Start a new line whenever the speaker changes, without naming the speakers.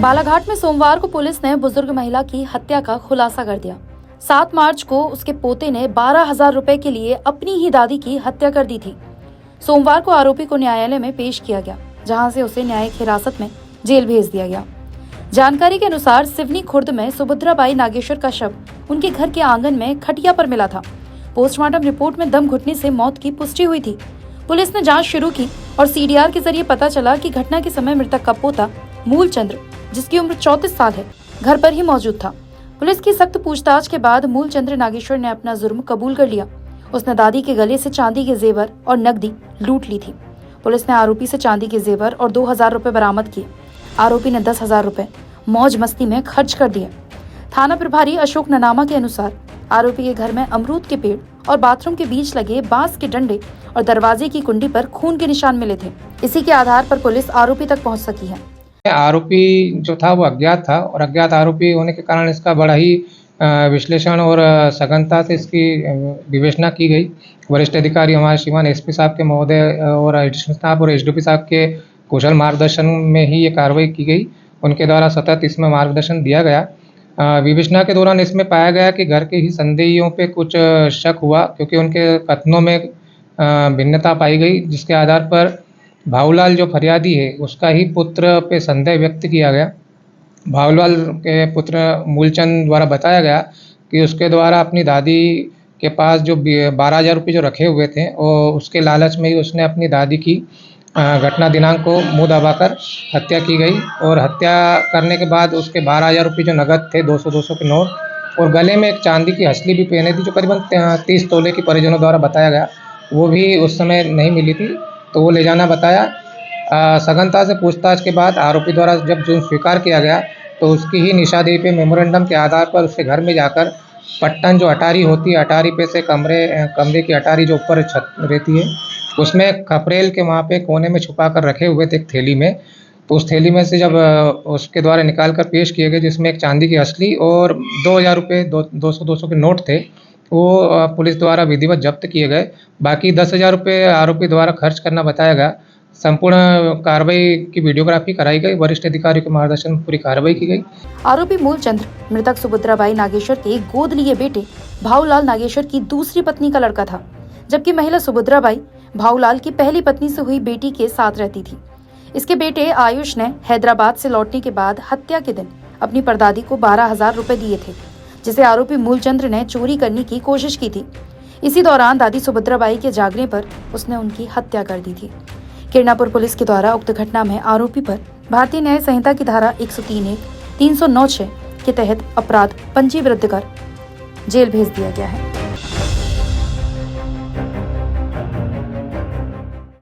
बालाघाट में सोमवार को पुलिस ने बुजुर्ग महिला की हत्या का खुलासा कर दिया। 7 मार्च को उसके पोते ने 12,000 रुपए के लिए अपनी ही दादी की हत्या कर दी थी। सोमवार को आरोपी को न्यायालय में पेश किया गया, जहां से उसे न्यायिक हिरासत में जेल भेज दिया गया। जानकारी के अनुसार सिवनी खुर्द में सुभद्राबाई नागेश्वर का शव उनके घर के आंगन में खटिया पर मिला था। पोस्टमार्टम रिपोर्ट में दम घुटने से मौत की पुष्टि हुई थी। पुलिस ने जांच शुरू की और सीडीआर के जरिए पता चला कि घटना के समय मृतक का पोता मूलचंद्र, जिसकी उम्र 34 साल है, घर पर ही मौजूद था। पुलिस की सख्त पूछताछ के बाद मूलचंद्र नागेश्वर ने अपना जुर्म कबूल कर लिया। उसने दादी के गले से चांदी के जेवर और नकदी लूट ली थी। पुलिस ने आरोपी से चांदी के जेवर और 2,000 रुपए बरामद किए। आरोपी ने 10,000 रुपए मौज मस्ती में खर्च कर दिए। थाना प्रभारी अशोक ननामा के अनुसार आरोपी के घर में अमरूद के पेड़ और बाथरूम के बीच लगे बांस के डंडे और दरवाजे की कुंडी पर खून के निशान मिले थे। इसी के आधार पर पुलिस आरोपी तक पहुंच सकी है।
आरोपी जो था वो अज्ञात था और अज्ञात आरोपी होने के कारण इसका बड़ा ही विश्लेषण और सघनता से इसकी विवेचना की गई। वरिष्ठ अधिकारी हमारे श्रीमान एसपी साहब के महोदय और एडिशनल स्टाफ और एसडीपी साहब के कुशल मार्गदर्शन में ही ये कार्रवाई की गई। उनके द्वारा सतत इसमें मार्गदर्शन दिया गया। विवेचना के दौरान इसमें पाया गया कि घर के ही संदेहियों पे कुछ शक हुआ, क्योंकि उनके कथनों में भिन्नता पाई गई, जिसके आधार पर भाऊलाल जो फरियादी है उसका ही पुत्र पे संदेह व्यक्त किया गया। भाऊलाल के पुत्र मूलचंद द्वारा बताया गया कि उसके द्वारा अपनी दादी के पास जो 12,000 रुपये जो रखे हुए थे और उसके लालच में ही उसने अपनी दादी की घटना दिनांक को मुंह दबाकर हत्या की गई और हत्या करने के बाद उसके 12,000 रुपये जो नगद थे 200 के नोट और गले में एक चांदी की हसली भी पहने थी, जो करीबन 30 तोले की परिजनों द्वारा बताया गया, वो भी उस समय नहीं मिली थी, तो वो ले जाना बताया। सघनता से पूछताछ के बाद आरोपी द्वारा जब जुर्म स्वीकार किया गया तो उसकी ही निशादेही पे मेमोरेंडम के आधार पर उसके घर में जाकर पट्टन जो अटारी होती है, अटारी पे से कमरे की अटारी जो ऊपर छत रहती है, उसमें खपरेल के वहाँ पे कोने में छुपा कर रखे हुए थे एक थैली में। तो उस थैली में से जब उसके द्वारा निकाल कर पेश किए गए, जिसमें एक चांदी की असली और 2,000 रुपये 200 के नोट थे, वो पुलिस द्वारा विधिवत जब्त किए गए। बाकी 10,000 रुपये आरोपी द्वारा खर्च करना बताया गया। संपूर्ण कार्रवाई की वीडियोग्राफी कराई गई। वरिष्ठ अधिकारी के मार्गदर्शन में पूरी कार्रवाई की गई।
आरोपी मूलचंद्र मृतक सुभद्राबाई नागेश्वर के गोद लिए बेटे भाऊलाल नागेश्वर की दूसरी पत्नी का लड़का था, जबकि महिला सुभद्राबाई भाऊलाल की पहली पत्नी से हुई बेटी के साथ रहती थी। इसके बेटे आयुष ने हैदराबाद से लौटने के बाद हत्या के दिन अपनी परदादी को 12,000 रुपए दिए थे, जिसे आरोपी मूलचंद्र ने चोरी करने की कोशिश की थी। इसी दौरान दादी सुभद्राबाई के जागने पर उसने उनकी हत्या कर दी थी। किरणापुर पुलिस के द्वारा उक्त घटना में आरोपी पर भारतीय न्याय संहिता की धारा 103(1), 309(6) के तहत अपराध पंजीबद्ध कर जेल भेज दिया गया है।